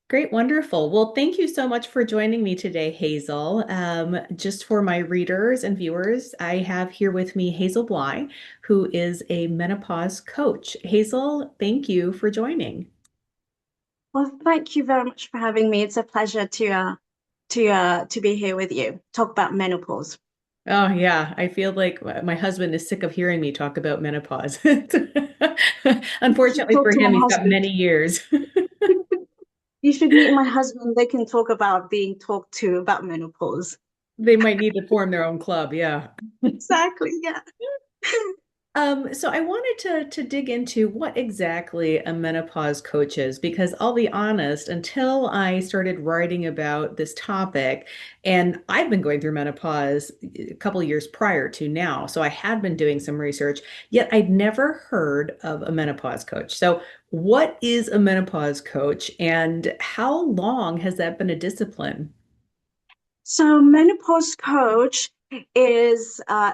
Great, wonderful. Well, thank you so much for joining me today, Hazel. Just for my readers and viewers, I have here with me Hazel Bly, who is a menopause coach. Hazel, thank you for joining. Well, thank you very much for having me. It's a pleasure to be here with you. Talk about menopause. Oh, yeah, I feel like my husband is sick of hearing me talk about menopause. You should Unfortunately talk for to him, my he's got husband. many years. You should meet my husband. They can talk about being talked to about menopause. They might need to form their own club, yeah. Exactly. Yeah. So I wanted to dig into what exactly a menopause coach is, because I'll be honest, until I started writing about this topic, and I've been going through menopause a couple of years prior to now, so I had been doing some research, yet I'd never heard of a menopause coach. So what is a menopause coach, and how long has that been a discipline? So menopause coach is uh,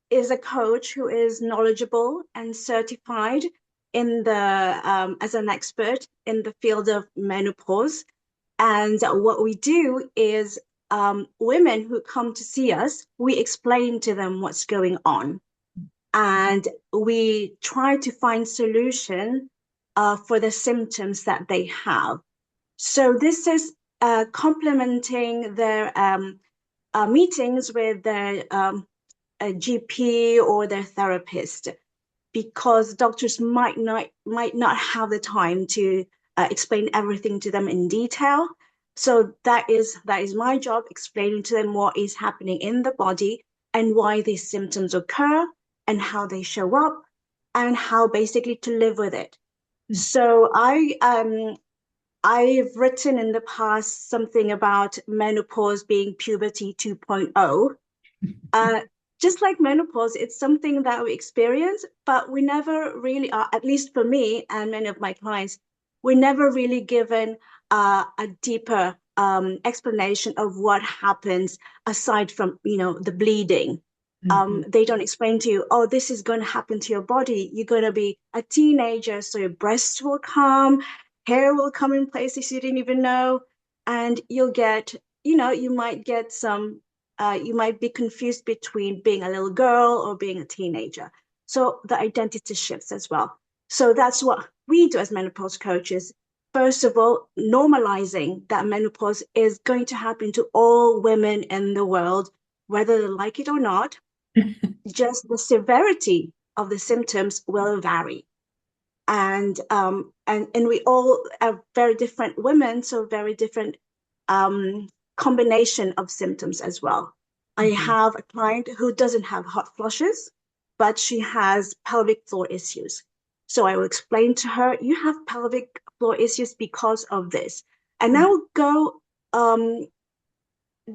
is a coach who is knowledgeable and certified in the as an expert in the field of menopause. And what we do is women who come to see us, we explain to them what's going on, and we try to find solution for the symptoms that they have. So this is complementing their meetings with their a GP or their therapist, because doctors might not have the time to explain everything to them in detail. So that is my job, explaining to them what is happening in the body and why these symptoms occur and how they show up and how basically to live with it. So I've written in the past something about menopause being puberty 2.0. Uh, just like menopause, it's something that we experience, but we never really are, at least for me and many of my clients, we're never really given a deeper explanation of what happens aside from, the bleeding. Mhm. They don't explain to you, oh, this is going to happen to your body. You're going to be a teenager, so your breasts will come, hair will come in places you didn't even know, and you'll get, you might get some you might be confused between being a little girl or being a teenager. So the identity shifts as well. So that's what we do as menopause coaches. First of all, normalizing that menopause is going to happen to all women in the world, whether they like it or not. Just the severity of the symptoms will vary. And we all are very different women, so very different um, combination of symptoms as well. I Mhm. have a client who doesn't have hot flushes, but she has pelvic floor issues. So I will explain to her, you have pelvic floor issues because of this. And I will go um,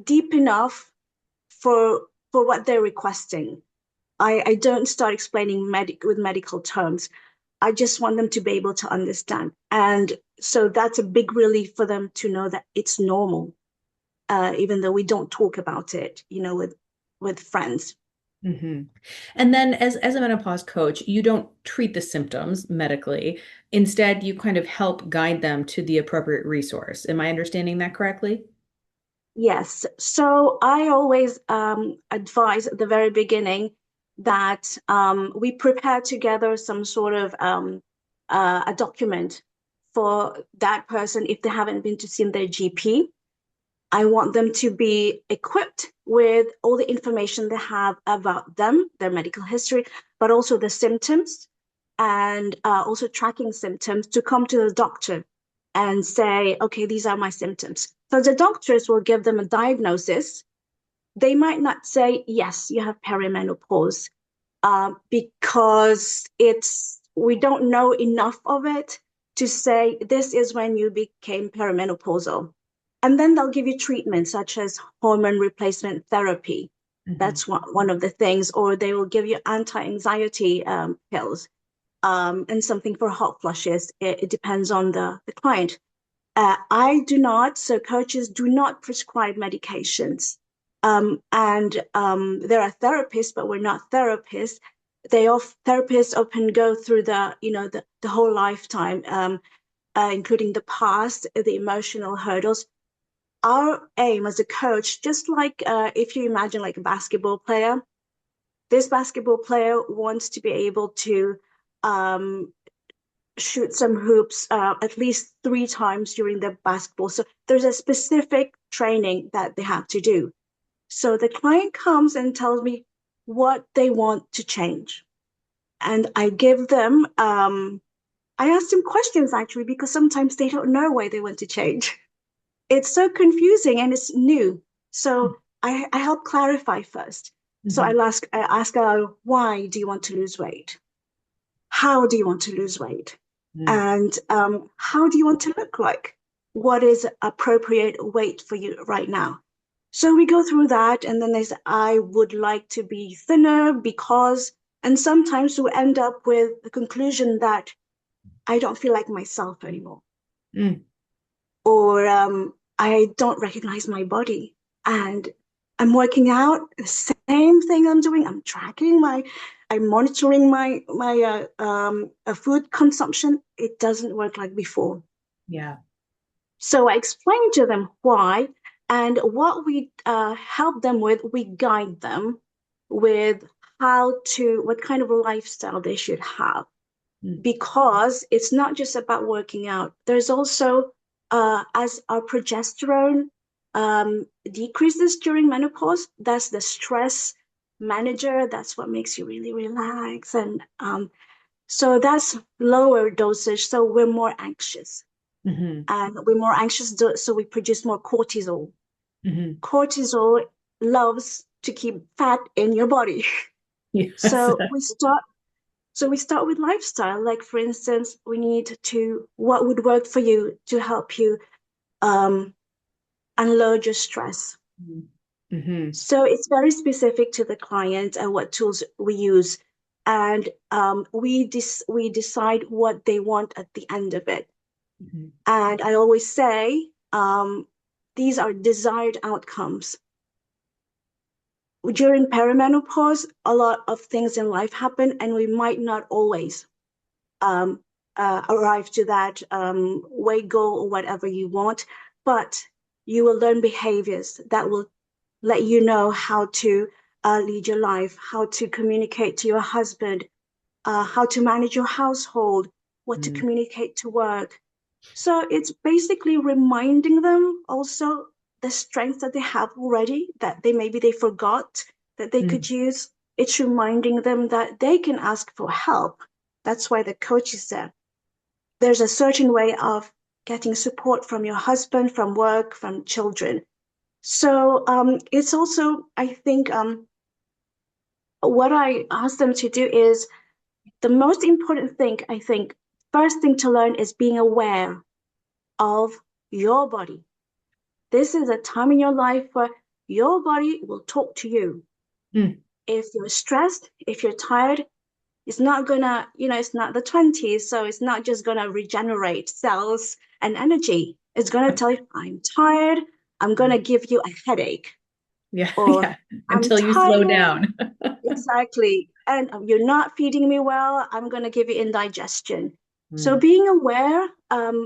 deep enough for what they're requesting. I don't start explaining with medical terms. I just want them to be able to understand. And so that's a big relief for them to know that it's normal, even though we don't talk about it, with friends. Hmm. And then as a menopause coach, you don't treat the symptoms medically. Instead, you kind of help guide them to the appropriate resource. Am I understanding that correctly? Yes. So I always advise at the very beginning that we prepare together some sort of a document for that person if they haven't been to see their GP. I want them to be equipped with all the information they have about them, their medical history, but also the symptoms, and also tracking symptoms to come to the doctor and say, okay, these are my symptoms. So the doctors will give them a diagnosis. They might not say, yes, you have perimenopause, because we don't know enough of it to say this is when you became perimenopausal. And then they'll give you treatment such as hormone replacement therapy. Hmm. That's one of the things, or they will give you anti-anxiety pills, and something for hot flushes. It depends on the client. I do not, so coaches do not prescribe medications. And there are therapists, but we're not therapists. Therapists often go through the whole lifetime. including the past, the emotional hurdles. Our aim as a coach, just like if you imagine like a basketball player, this basketball player wants to be able to um, shoot some hoops at least 3 times during the basketball. So there's a specific training that they have to do. So the client comes and tells me what they want to change. And I give them, I ask them questions actually, because sometimes they don't know why they want to change. It's so confusing and it's new. So I help clarify first. So Mm-hmm. I ask her, why do you want to lose weight? How do you want to lose weight? Mm-hmm. And how do you want to look like? What is appropriate weight for you right now? So we go through that, and then they say, I would like to be thinner because, and sometimes we end up with the conclusion that I don't feel like myself anymore, or I don't recognize my body. And I'm working out, the same thing I'm doing. I'm monitoring my food consumption. It doesn't work like before. Yeah. So I explained to them why, and what we help them with, we guide them with what kind of a lifestyle they should have, Mm, because it's not just about working out. There's also, as our progesterone decreases during menopause, that's the stress manager. That's what makes you really relax. And so that's lower dosage. So we're more anxious. mm-hmm. And we're more anxious, so we produce more cortisol. Mm-hmm. Cortisol loves to keep fat in your body. Yes. So we start with lifestyle. Like for instance, we need to what would work for you to help you um, unload your stress. Mm-hmm. So it's very specific to the client and what tools we use, and we decide what they want at the end of it. Mm-hmm. And I always say these are desired outcomes. During perimenopause, a lot of things in life happen, and we might not always um, arrive to that weight goal or whatever you want, but you will learn behaviors that will let you know how to lead your life, how to communicate to your husband, how to manage your household, what to Mm-hmm. communicate to work. So it's basically reminding them also the strengths that they have already that they forgot that they could use. It's reminding them that they can ask for help. That's why the coach is there. There's a certain way of getting support from your husband, from work, from children. So it's also, I think, what I ask them to do is the most important thing, I think, first thing to learn is being aware of your body. This is a time in your life where your body will talk to you. Mm-hmm. If you're stressed, if you're tired, it's not gonna, it's not the 20s, so it's not just gonna regenerate cells and energy. It's gonna tell you, I'm tired, I'm gonna give you a headache, Yeah. or Yeah. I'm Until you slow tired. down. Exactly. And you're not feeding me well, I'm going to give you indigestion. So Mm, being aware,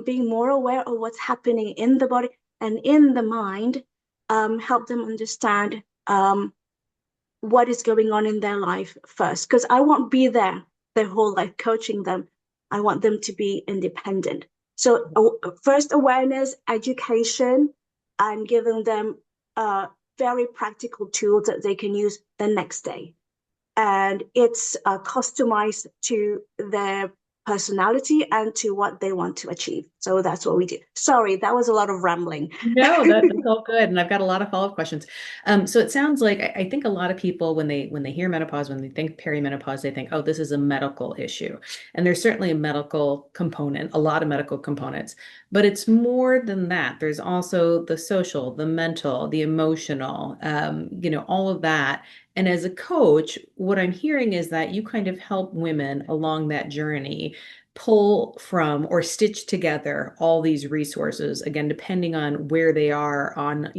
being more aware of what's happening in the body and in the mind, help them understand what is going on in their life first. Because I won't be there their whole life coaching them. I want them to be independent. So first awareness, education, and giving them very practical tools that they can use the next day, and it's customized to their personality and to what they want to achieve. So that's what we do. Sorry, that was a lot of rambling. no, that's all good. And I've got a lot of follow-up questions. So it sounds like I think a lot of people when they hear menopause, when they think perimenopause, they think, oh, this is a medical issue. And there's certainly a medical component, a lot of medical components, but it's more than that. There's also the social, the mental, the emotional, all of that. And as a coach, what I'm hearing is that you kind of help women along that journey pull from or stitch together all these resources, again depending on where they are on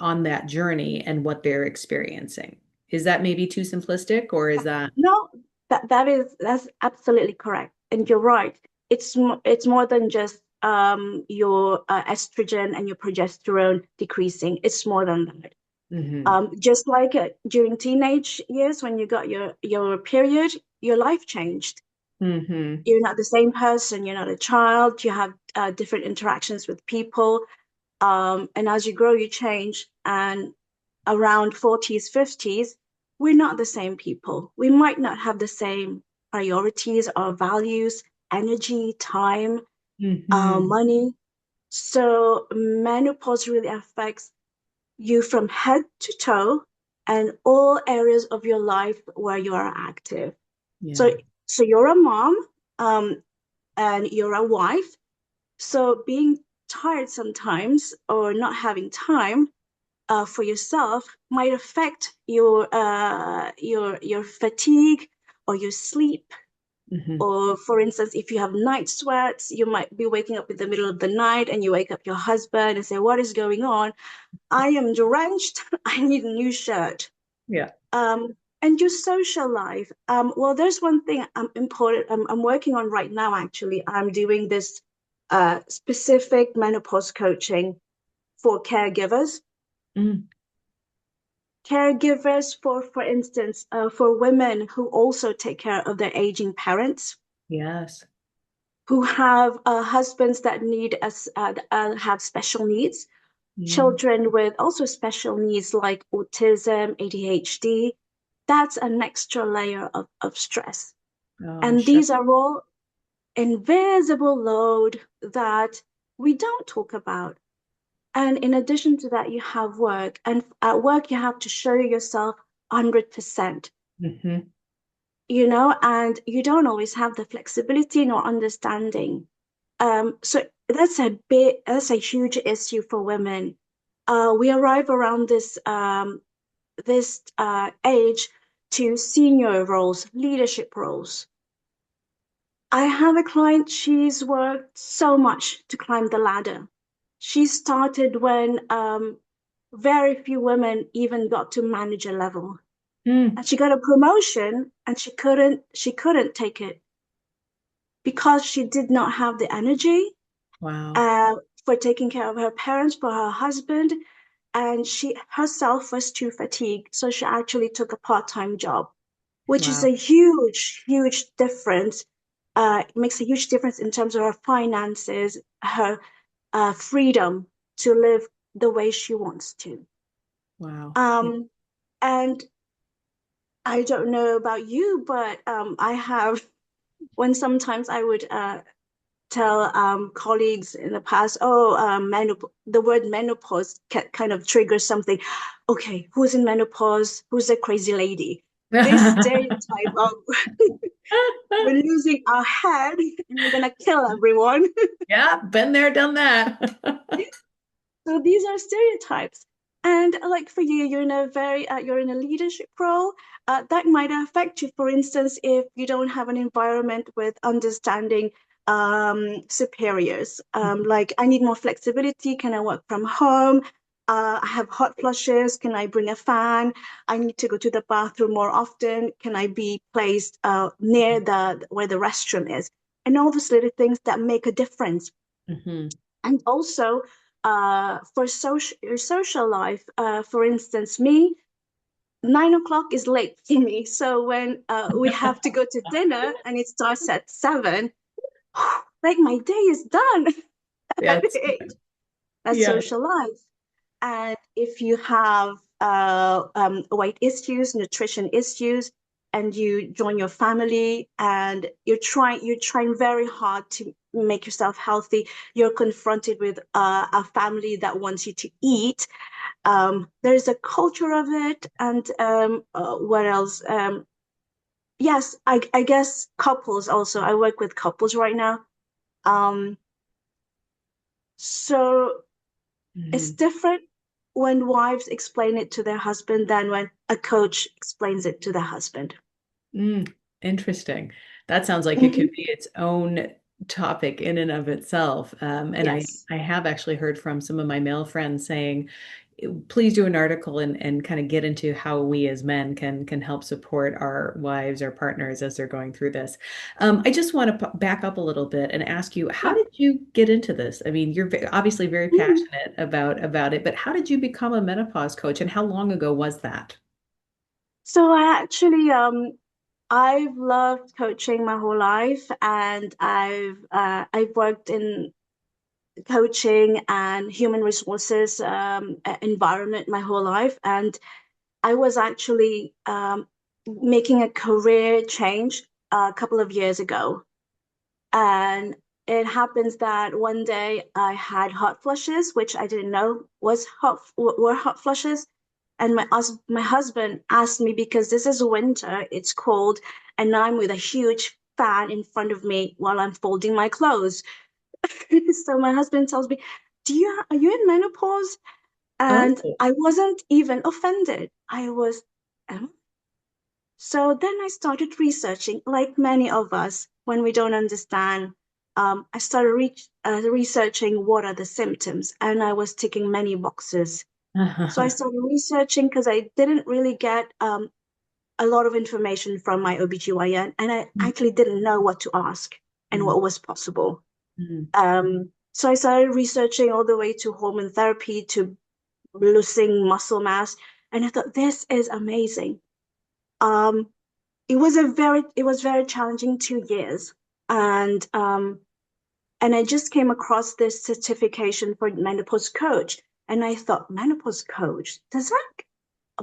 on that journey and what they're experiencing. Is that maybe too simplistic, or is that? No, that's absolutely correct, and you're right. it's more than just your estrogen and your progesterone decreasing. It's more than that. Hmm. Just like during teenage years when you got your period, your life changed. Hmm. You're not the same person. You're not a child. You have different interactions with people. And as you grow, you change. And around 40s, 50s, we're not the same people. We might not have the same priorities or values, energy, time, Hmm. money. So menopause really affects you from head to toe and all areas of your life where you are active. So, Yeah. so you're a mom, um, and you're a wife. So being tired sometimes or not having time for yourself might affect your fatigue or your sleep. Hmm. Or for instance, if you have night sweats, you might be waking up in the middle of the night and you wake up your husband and say, "What is going on? I am drenched. I need a new shirt." Yeah. And your social life. Well, there's one thing I'm working on right now, actually. I'm doing this specific menopause coaching for caregivers. Mm. Caregivers for instance, for women who also take care of their aging parents, Yes. who have husbands that have special needs, Mm. children with also special needs like autism, ADHD. That's an extra layer of stress. Oh, I'm And sure. these are all invisible load that we don't talk about. And in addition to that, you have work. And at work, you have to show yourself 100%, Hmm. and you don't always have the flexibility nor understanding. So that's a huge issue for women. We arrive around this age to senior roles, leadership roles. I have a client, she's worked so much to climb the ladder. She started when very few women even got to manager level. Mm. And she got a promotion and she couldn't take it because she did not have the energy Wow. uh, for taking care of her parents, for her husband, and she herself was too fatigued. So she actually took a part-time job, which is Wow. a huge, huge difference. It makes a huge difference in terms of her finances, her freedom to live the way she wants to. Wow. Yeah. Um, and I don't know about you, but I have, when sometimes I would tell colleagues in the past, oh, the word menopause kind of triggers something. Okay, who's in menopause? Who's a crazy lady? This stereotype of we're losing our head and we're gonna kill everyone. Yeah, been there, done that. So these are stereotypes. And like for you, you're in a leadership role. That might affect you. For instance, if you don't have an environment with understanding superiors, like I need more flexibility. Can I work from home? I have hot flushes. Can I bring a fan? I need to go to the bathroom more often. Can I be placed near the where the restroom is? And all those little things that make a difference. Hmm. And also for your social life, for instance, me, 9 o'clock is late for me. So when we have to go to dinner and it starts at 7, like my day is done at Yes. 8. That's Yes. social life. And if you have weight issues, nutrition issues, and you join your family and you're trying very hard to make yourself healthy, you're confronted with a family that wants you to eat. There's a culture of it, and what else? Yes, I guess couples also. I work with couples right now. Um, so it's Hmm. different when wives explain it to their husband than when a coach explains it to their husband. Mm. Interesting. That sounds like it could Hmm. be its own topic in and of itself. And I, Yes. I have actually heard from some of my male friends saying, please do an article and kind of get into how we as men can help support our wives, our partners as they're going through this. I just want to back up a little bit and ask you, how Yeah. did you get into this? I mean, you're obviously very Mm. passionate about it, but how did you become a menopause coach, and how long ago was that? So I've loved coaching my whole life, and I've worked in coaching and human resources environment my whole life, and I was actually making a career change a couple of years ago. And it happens that one day I had hot flushes, which I didn't know were hot flushes. And my husband asked me, because this is winter, it's cold, and I'm with a huge fan in front of me while I'm folding my clothes. So my husband tells me, are you in menopause? And Oh, I wasn't even offended. I was, "Am So then I started researching, like many of us, when we don't understand. I started researching what are the symptoms, and I was ticking many boxes. So I started researching because I didn't really get a lot of information from my OBGYN, and I actually didn't know what to ask and what was possible. So I started researching all the way to hormone therapy, to losing muscle mass, and I thought, this is amazing. Um, it was very challenging 2 years, and I just came across this certification for menopause coach, and I thought, menopause coach, does that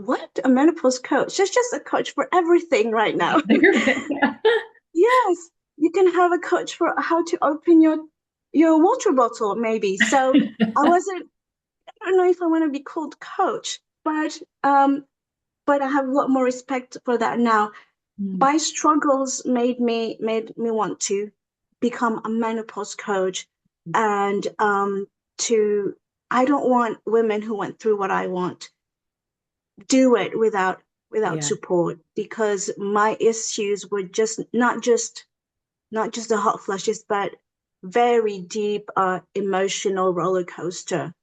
what a menopause coach? There's just a coach for everything right now. Yes, you can have a coach for how to open your water bottle, maybe. So I wasn't I don't know if I want to be called coach, but I have a lot more respect for that now. Mm, My struggles made me want to become a menopause coach, and to I don't want women who went through what I want do it without yeah, support, because my issues were just not just the hot flushes, but very deep emotional roller coaster.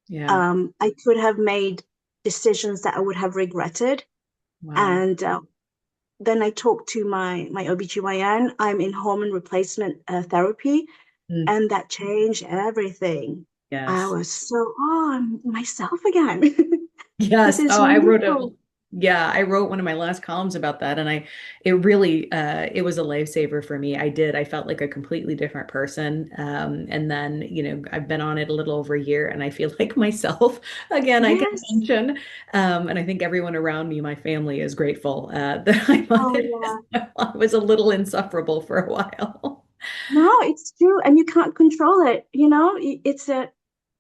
yeah. I could have made decisions that I would have regretted, Wow. and then I talked to my OBGYN. I'm in hormone replacement therapy, Mm, and that changed everything. I yes. was so, I'm myself again. This Yes. is Oh, wonderful. I wrote one of my last columns about that, and it really, it was a lifesaver for me. I felt like a completely different person. And then, I've been on it a little over a year, and I feel like myself again, I can Yes. mention. And I think everyone around me, my family is grateful, that I'm on Oh, it as yeah. well. I was a little insufferable for a while. No, it's true, and you can't control it.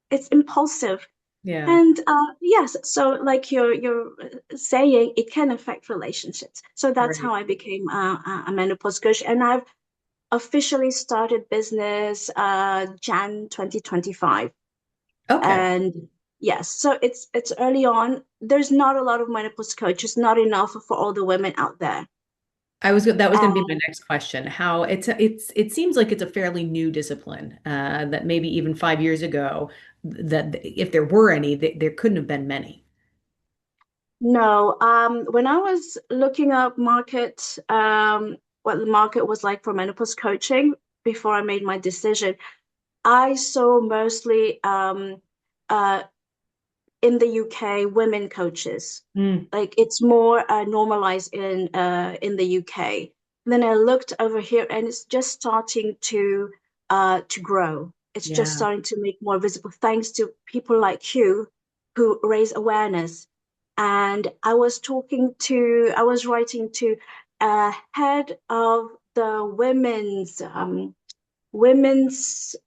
It's impulsive. Yeah. And yes, so like you're saying, it can affect relationships. So that's how Right. I became a menopause coach, and I've officially started business Jan 2025. Okay. And yes, so it's early on. There's not a lot of menopause coaches, not enough for all the women out there. That was going to be my And next question. How it seems like it's a fairly new discipline, that maybe even 5 years ago, that if there were any, there couldn't have been many. no, when I was looking up what the market was like for menopause coaching before I made my decision, I saw mostly uh, in the UK women coaches. Mm, Like it's more normalized in the UK. And then I looked over here, and it's just starting to grow. It's just yeah. starting to make more visible thanks to people like you who raise awareness. And I was writing to a head of the women's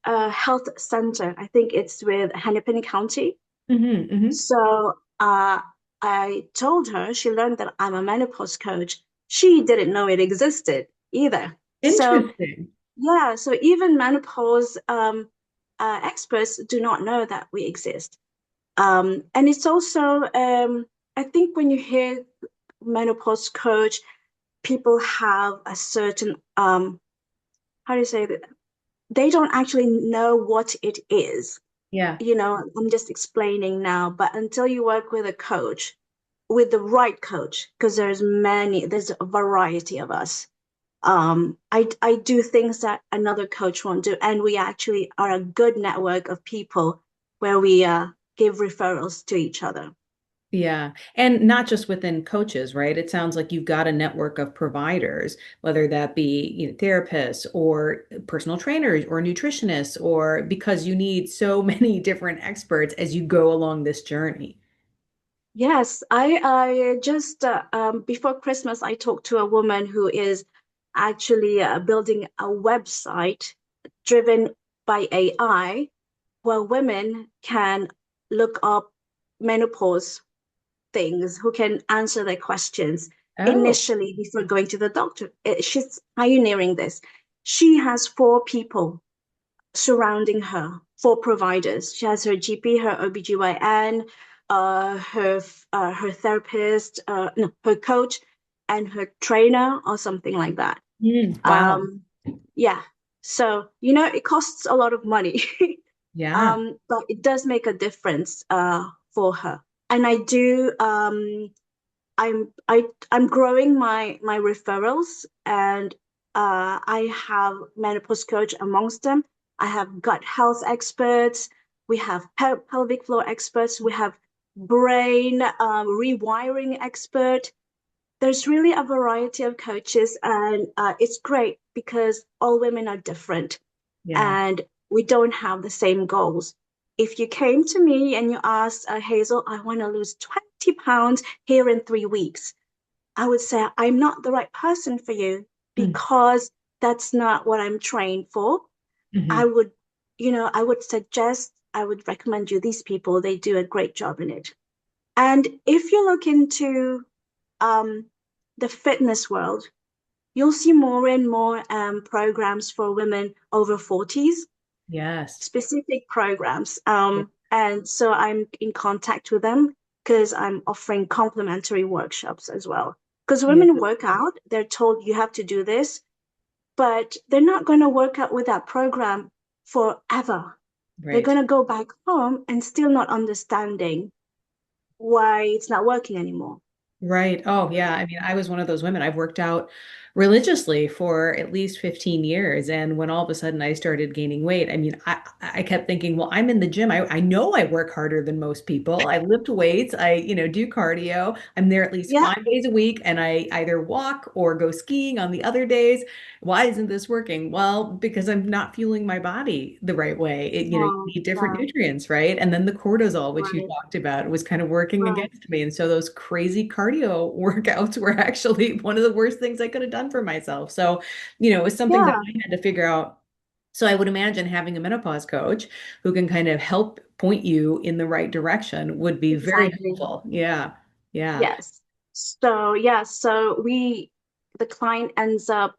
health center. I think it's with Hennepin County. Hmm, hmm. So I told her, she learned that I'm a menopause coach. She didn't know it existed either. So Interesting. yeah, so even menopause experts do not know that we exist. And it's also, I think when you hear menopause coach, people have a certain, how do you say that? They don't actually know what it is. Yeah. I'm just explaining now, but until you work with a coach, with the right coach, because there's a variety of us. I do things that another coach won't do, and we actually are a good network of people where we give referrals to each other. Yeah. And not just within coaches, right? It sounds like you've got a network of providers, whether that be, therapists or personal trainers or nutritionists, or because you need so many different experts as you go along this journey. Yes, I just before Christmas I talked to a woman who is actually building a website driven by AI where women can look up menopause things, who can answer their questions Oh. initially before going to the doctor. She's pioneering this. She has four people surrounding her, four providers. She has her GP, her OBGYN, her therapist, no, her coach, and her trainer, or something like that. Wow. Um, yeah. So, it costs a lot of money, Yeah. but it does make a difference for her. And I do I'm I I'm growing my referrals, and I have menopause coach amongst them. I have gut health experts. We have pelvic floor experts. We have brain rewiring expert. There's really a variety of coaches, and it's great because all women are different Yeah. and we don't have the same goals. If you came to me and you asked, Hazel, I want to lose 20 pounds here in 3 weeks, I would say, I'm not the right person for you because that's not what I'm trained for. Mm-hmm. I would, I would recommend you these people. They do a great job in it. And if you look into um, the fitness world, you'll see more and more programs for women over 40s, Yes. specific programs. And so I'm in contact with them because I'm offering complimentary workshops as well. Because Yeah. women work out, they're told you have to do this, but they're not going to work out with that program forever. They're Right. going to go back home and still not understanding why it's not working anymore. Right. Oh, yeah. I mean, I was one of those women. I've worked out religiously for at least 15 years. And when all of a sudden I started gaining weight, I mean, I kept thinking, well, I'm in the gym. I know I work harder than most people. I lift weights. I, do cardio. I'm there at least Yeah. 5 days a week, and I either walk or go skiing on the other days. Why isn't this working? Well, because I'm not fueling my body the right way. You No, need different no, nutrients, right? And then the cortisol, which you right, talked about, was kind of working right. against me. And so those crazy cardio workouts were actually one of the worst things I could have done for myself. So, it was something that Yeah, I had to figure out. So I would imagine having a menopause coach who can kind of help point you in the right direction would be very exactly. helpful. Yeah. Yeah. Yes. So yeah, the client ends up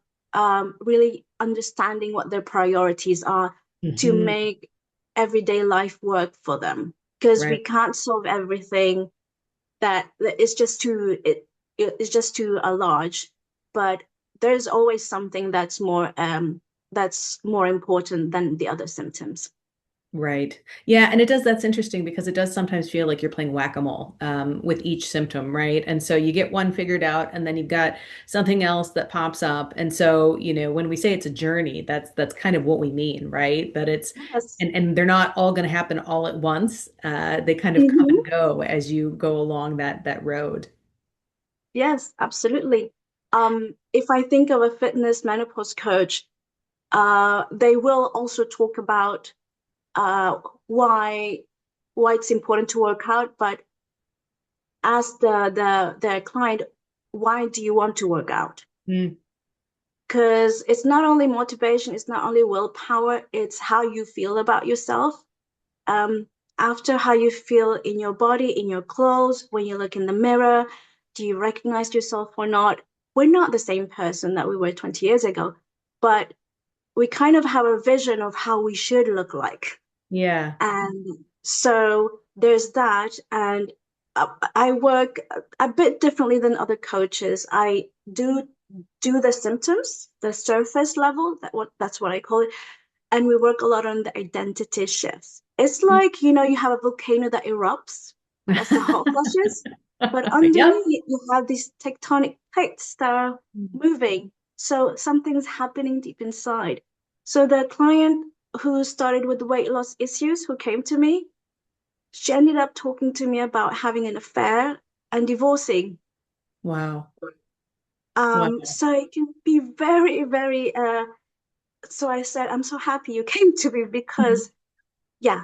really understanding what their priorities are to Hmm. make everyday life work for them. Because we Right. can't solve everything that is just it's just too large. But there's always something that's more important than the other symptoms. Right. Yeah. And that's interesting because it does sometimes feel like you're playing whack-a-mole with each symptom, right? And so you get one figured out and then you've got something else that pops up. And so, when we say it's a journey, that's kind of what we mean, right? That it's, Yes. and they're not all going to happen all at once. They kind of come and Hmm. go as you go along that road. Yes, absolutely. If I think of a fitness menopause coach, they will also talk about uh, why why it's important to work out, but ask the client, why do you want to work out? Mm, Because it's not only motivation, it's not only willpower, it's how you feel about yourself. Um, After how you feel in your body, in your clothes, when you look in the mirror, do you recognize yourself or not? We're not the same person that we were 20 years ago, but we kind of have a vision of how we should look like. yeah. And so there's that. And I work a bit differently than other coaches. I do the symptoms, the surface level, that's what I call it. and we work a lot on the identity shifts. It's like, you have a volcano that erupts, that's the hot flashes, but Yep. underneath you have these tectonic plates that are moving. So something's happening deep inside. So the client who started with weight loss issues, who came to me, she ended up talking to me about having an affair and divorcing. Wow. Wow. So it can be very, very, so I said, I'm so happy you came to me because, yeah.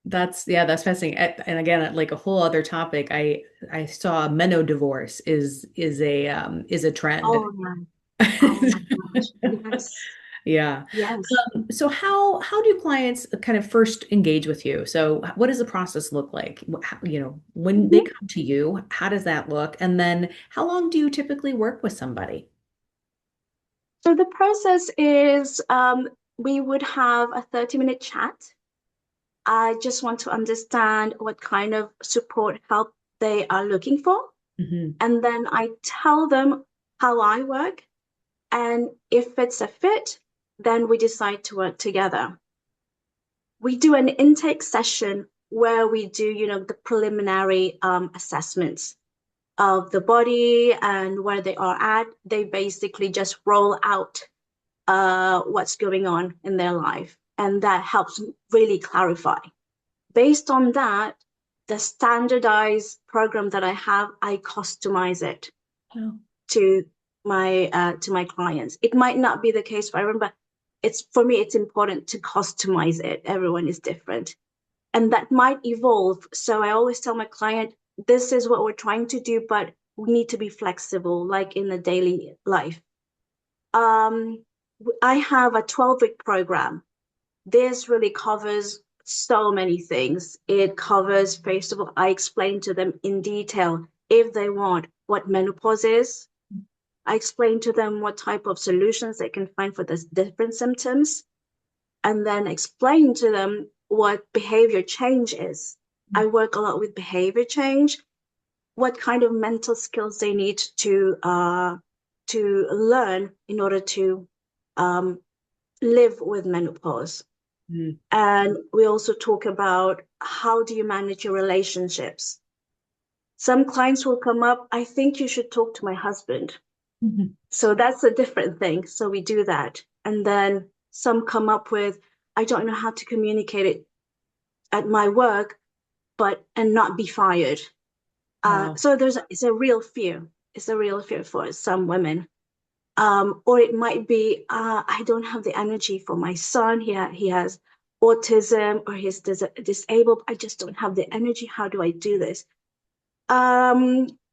That's fascinating. And again, like a whole other topic, I saw meno divorce is a trend. Oh, yeah. Oh my gosh. Yes. Yeah. Yes. So how do clients kind of first engage with you? So what does the process look like? When they Mhm. come to you, how does that look? And then how long do you typically work with somebody? So the process is we would have a 30-minute chat. I just want to understand what kind of support help they are looking for. Hmm. And then I tell them how I work. And if it's a fit, then we decide to work together. We do an intake session where we do, the preliminary assessments of the body and where they are at. They basically just roll out what's going on in their life. And that helps really clarify. Based on that, the standardized program that I have, I customize it Oh, to my clients. It might not be the case for everyone, but it's for me, it's important to customize it. Everyone is different. And that might evolve. So I always tell my client, this is what we're trying to do, but we need to be flexible, like in the daily life. Um, I have a 12-week program. This really covers so many things. It covers, first of all, I explain to them in detail if they want what menopause is. I explain to them what type of solutions they can find for the different symptoms, and then explain to them what behavior change is. I work a lot with behavior change, what kind of mental skills they need to learn in order to um, live with menopause. mm, And we also talk about how do you manage your relationships. Some clients will come up, I think you should talk to my husband. mhm. So that's a different thing. So we do that. And then some come up with, I don't know how to communicate it at my work, but and not be fired. Wow. So it's a real fear. It's a real fear for some women. Or it might be, I don't have the energy for my son. He has autism or he's disabled. I just don't have the energy. How do I do this?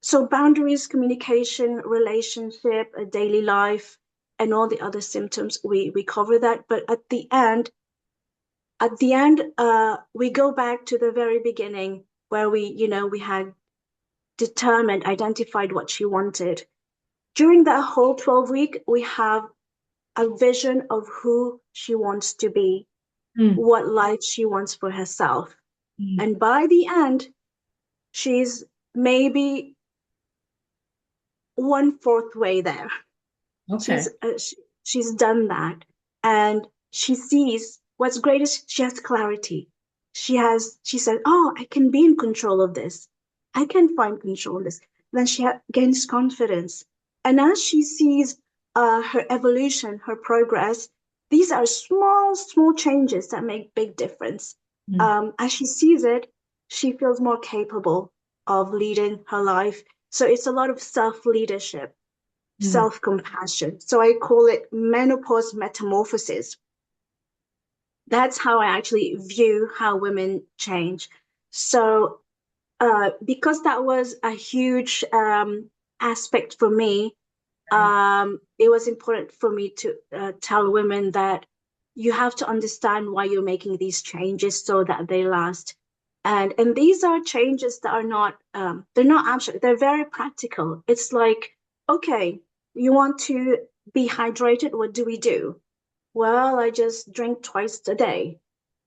So boundaries, communication, relationship, daily life, and all the other symptoms, we cover that. But at the end, we go back to the very beginning where we had determined, identified what she wanted. During that whole 12-week, we have a vision of who she wants to be, Mm, what life she wants for herself. mm. And by the end, she's maybe one-fourth way there. Okay. She's done that, and she sees what's great is she has clarity. She said, "Oh, I can be in control of this. I can find control of this." Then she gains confidence, and as she sees her evolution, her progress, these are small, small changes that make big difference. Mm, As she sees it, she feels more capable of leading her life. So it's a lot of self leadership, mm, self-compassion. So I call it menopause metamorphosis. That's how I actually view how women change. So because that was a huge aspect for me, right. it was important for me to tell women that you have to understand why you're making these changes so that they last. And these are changes that are not they're not abstract. They're very practical. It's like, okay, you want to be hydrated. What do we do? Well, I just drink twice a day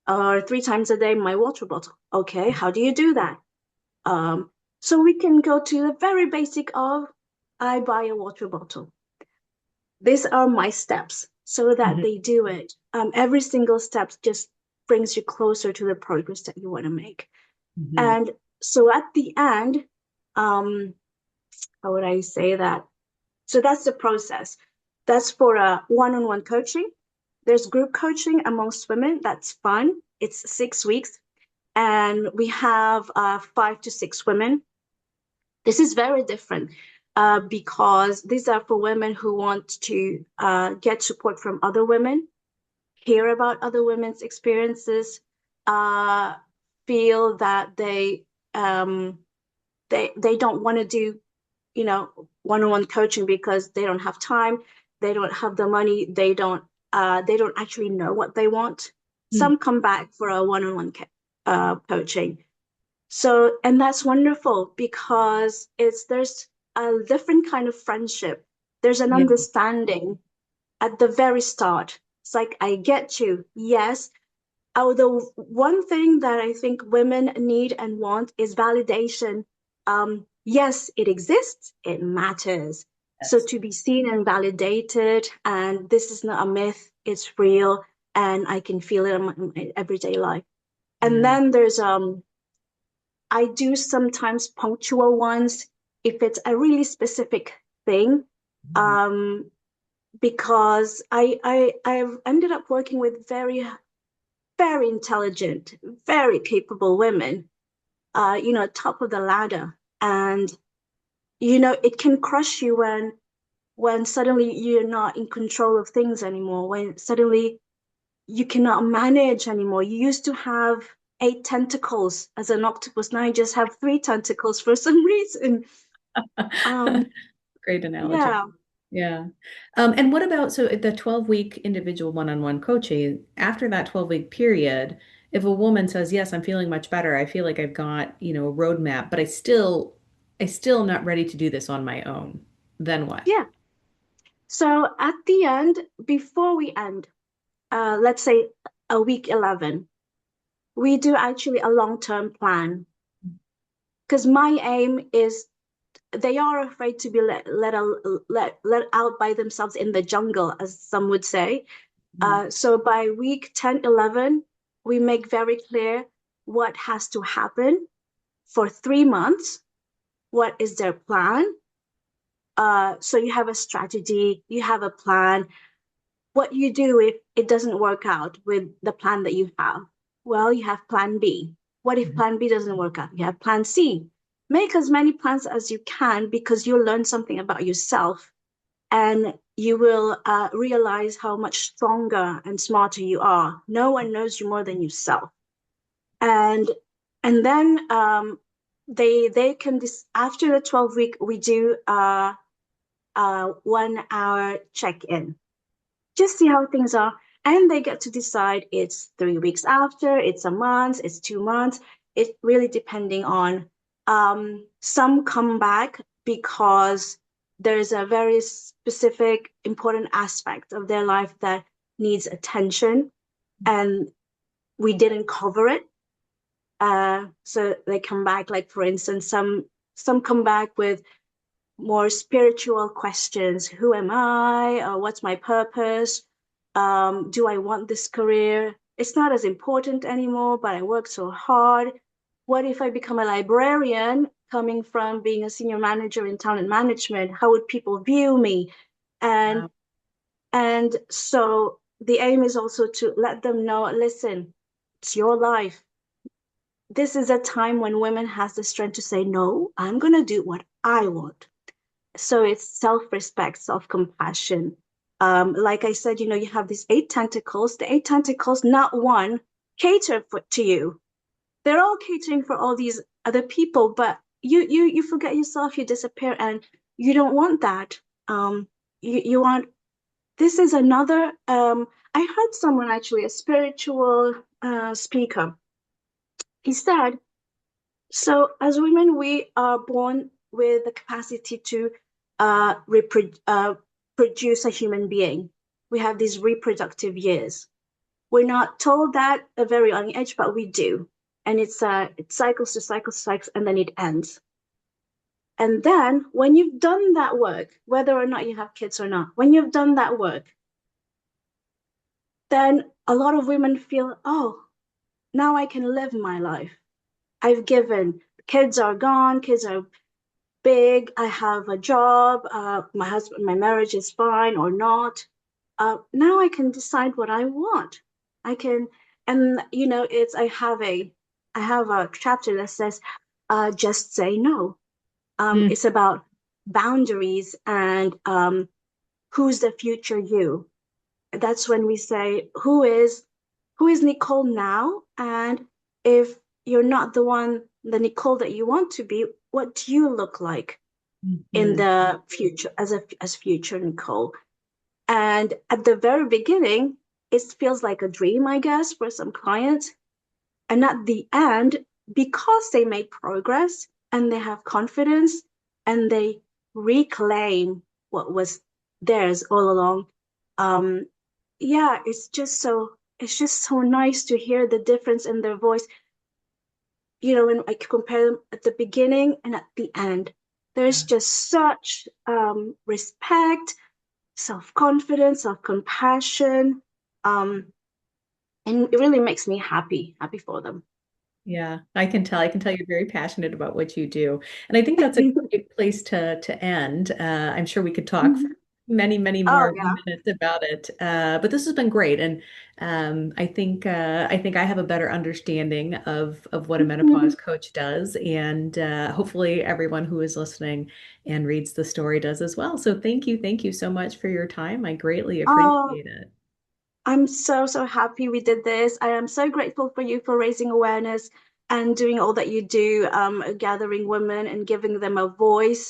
or 3 times a day my water bottle. Okay, how do you do that? Um, so we can go to the very basic of I buy a water bottle. These are my steps. so that Mhm. they do it. Every single step just brings you closer to the progress that you want to make. Mhm. And so at the end, um, how would I say that? So that's the process. That's for a one-on-one coaching. There's group coaching amongst women. That's fun. It's 6 weeks, and we have 5 to 6 women. This is very different because these are for women who want to get support from other women, hear about other women's experiences, uh, feel that um, they don't want to do, one-on-one coaching because they don't have time, they don't have the money, they don't actually know what they want. Mm. Some come back for a one-on-one coaching. So, and that's wonderful because there's a different kind of friendship. There's an Yeah. understanding at the very start. It's like, I get you. Yes. Although one thing that I think women need and want is validation. Yes, it exists, it matters. So Yes. to be seen and validated, and this is not a myth, it's real, and I can feel it in my everyday life. And Yeah. then there's I do sometimes punctual ones if it's a really specific thing. Mhm. Um, because I've ended up working with very intelligent, very capable women, top of the ladder. And, it can crush you when suddenly you're not in control of things anymore, when suddenly you cannot manage anymore. You used to have 8 tentacles as an octopus. Now you just have 3 tentacles for some reason. Um, Great analogy. yeah, Yeah. And what about so the 12-week individual one-on-one coaching, after that 12-week period, if a woman says, yes, I'm feeling much better, I feel like I've got, a roadmap, but I still not ready to do this on my own, then what? yeah. So at the end, before we end, let's say a week 11, we do actually a long-term plan. Because my aim is they are afraid to be let out by themselves in the jungle, as some would say. Mhm. So by week 10, 11, we make very clear what has to happen for 3 months. What is their plan? So you have a strategy, you have a plan. What you do if it doesn't work out with the plan that you have? Well, you have plan B. What if plan B doesn't work out? You have plan C. Make as many plans as you can because you'll learn something about yourself and you will realize how much stronger and smarter you are. No one knows you more than yourself. And then they can after the 12 week we do 1 hour check in, just see how things are. And they get to decide it's 3 weeks after, it's a month, it's 2 months. It really depending on some come back because there's a very specific important aspect of their life that needs attention and we didn't cover it. So they come back, like for instance, some come back with more spiritual questions. Who am I? What's my purpose? Do I want this career? It's not as important anymore, but I worked so hard. What if I become a librarian coming from being a senior manager in talent management? How would people view me? And Wow. so the aim is also to let them know, listen, it's your life. This is a time when women has the strength to say, no, I'm going to do what I want. So it's self-respect, self-compassion. Like I said, you have these 8 tentacles. The 8 tentacles, not one, cater to you. They're all catering for all these other people, but you forget yourself, you disappear, and you don't want that. You want this is another. I heard someone actually, a spiritual speaker. He said, so, as women, we are born with the capacity to produce a human being. We have these reproductive years. We're not told that at a very young age, but we do. And it cycles to cycles to cycles, and then it ends. And then, when you've done that work, whether or not you have kids or not, when you've done that work, then a lot of women feel, oh, now I can live my life. I've given. Kids are gone, kids are big, I have a job, my husband, my marriage is fine or not. Now I can decide what I want. I can, and it's I have a chapter that says, just say no. Mm, It's about boundaries and who's the future you. That's when we say who is Nicole now, and if you're not the Nicole that you want to be, what do you look like in mhm, the future as future Nicole? And at the very beginning, it feels like a dream, I guess, for some clients. And at the end, because they made progress and they have confidence and they reclaim what was theirs all along, um, yeah, it's just so nice to hear the difference in their voice. When I compare them at the beginning and at the end, there's just such respect, self-confidence, self-compassion, um, and it really makes me happy for them. yeah, I can tell. I can tell you're very passionate about what you do. And I think that's a great place to end. I'm sure we could talk for many, many Oh more yeah. minutes about it. But this has been great. And I think I have a better understanding of what a menopause coach does. And hopefully everyone who is listening and reads the story does as well. So thank you so much for your time. I greatly Oh, appreciate it. I'm so happy we did this. I am so grateful for you for raising awareness and doing all that you do, gathering women and giving them a voice.